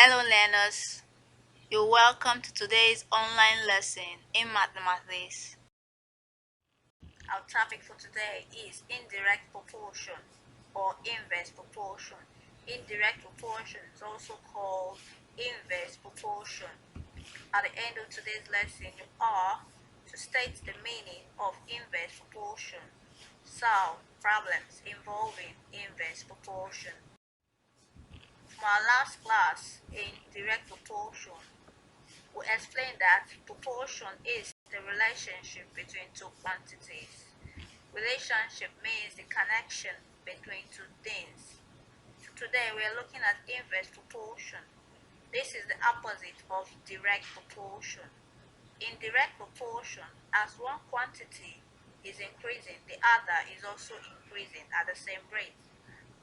Hello learners, you're welcome to today's online lesson in mathematics. Our topic for today is indirect proportion or inverse proportion. Indirect proportion is also called inverse proportion. At the end of today's lesson, you are to state the meaning of inverse proportion, solve problems involving inverse proportion. From our last class in direct proportion, we explained that proportion is the relationship between two quantities. Relationship means the connection between two things. Today we are looking at inverse proportion. This is the opposite of direct proportion. In direct proportion, as one quantity is increasing, the other is also increasing at the same rate.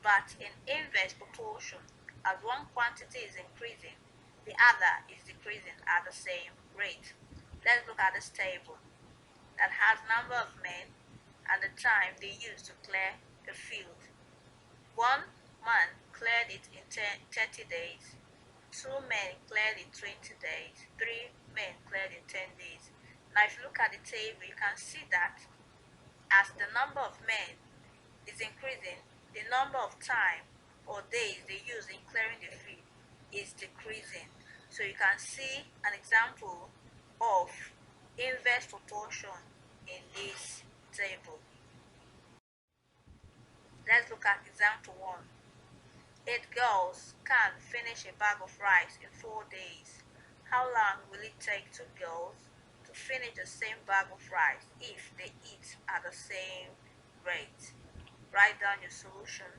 But in inverse proportion, as one quantity is increasing, the other is decreasing at the same rate. Let's look at this table that has number of men and the time they used to clear the field. One man cleared it in 30 days, 2 men cleared in 20 days, 3 men cleared in 10 days. Now if you look at the table, you can see that as the number of men is increasing, the number of time or days they use in clearing the field is decreasing. So you can see an example of inverse proportion in this table. Let's look at example 1. 8 girls can finish a bag of rice in 4 days. How long will it take 2 girls to finish the same bag of rice if they eat at the same rate? Write down your solution.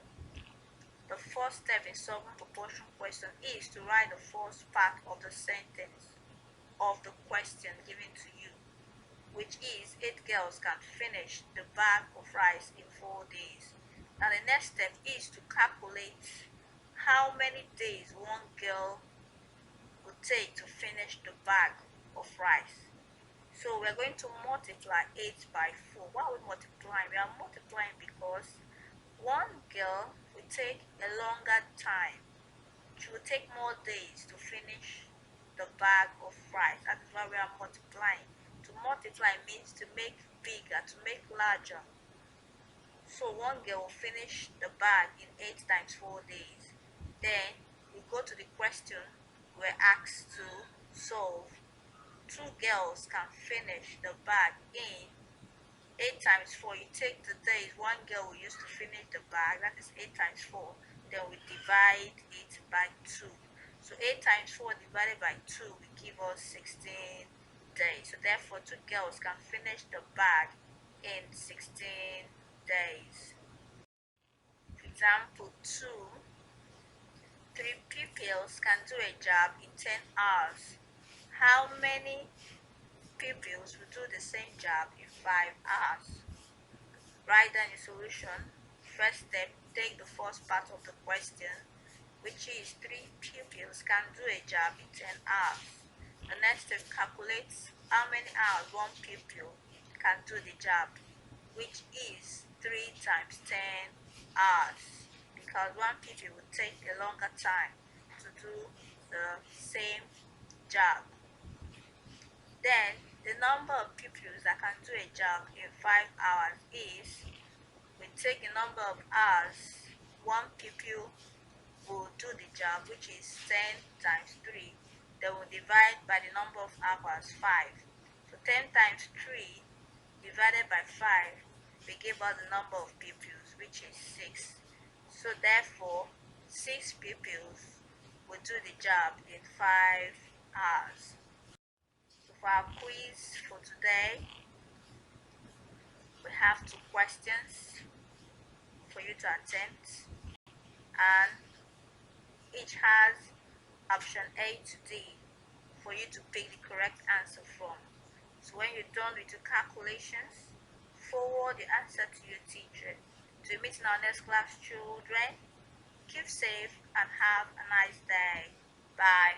The first step in solving proportion question is to write the first part of the sentence of the question given to you, which is 8 girls can finish the bag of rice in 4 days. Now the next step is to calculate how many days one girl would take to finish the bag of rice. So we're going to multiply 8 by 4. Why are we multiplying? We are multiplying because one girl will take a longer time. She will take more days to finish the bag of rice. That is why we are multiplying. To multiply means to make bigger, to make larger. So one girl will finish the bag in 8 times 4 days. Then we go to the question we're asked to solve. 2 girls can finish the bag in 8 times 4. You take the days one girl will use to finish the bag, that is 8 times 4. Then we divide it by 2. So 8 times 4 divided by 2 will give us 16 days. So therefore 2 girls can finish the bag in 16 days. Example 2. 3 pupils can do a job in 10 hours. How many pupils will do the same job in 5 hours? Write down your solution. First step, take the first part of the question, which is 3 pupils can do a job in 10 hours. The next step, calculate how many hours one pupil can do the job, which is 3 times 10 hours, because one pupil will take a longer time to do the same job. Then the number of pupils that can do a job in 5 hours is, we take the number of hours one pupil will do the job, which is 10 times 3. Then we'll divide by the number of hours, 5. So 10 times 3 divided by 5 will give us the number of pupils, which is 6. So therefore 6 pupils will do the job in 5 hours. So for our quiz for today, we have 2 questions for you to attempt, and each has option A to D for you to pick the correct answer from. So when you're done with your calculations, forward the answer to your teacher. To meet in our next class, children, keep safe and have a nice day. Bye.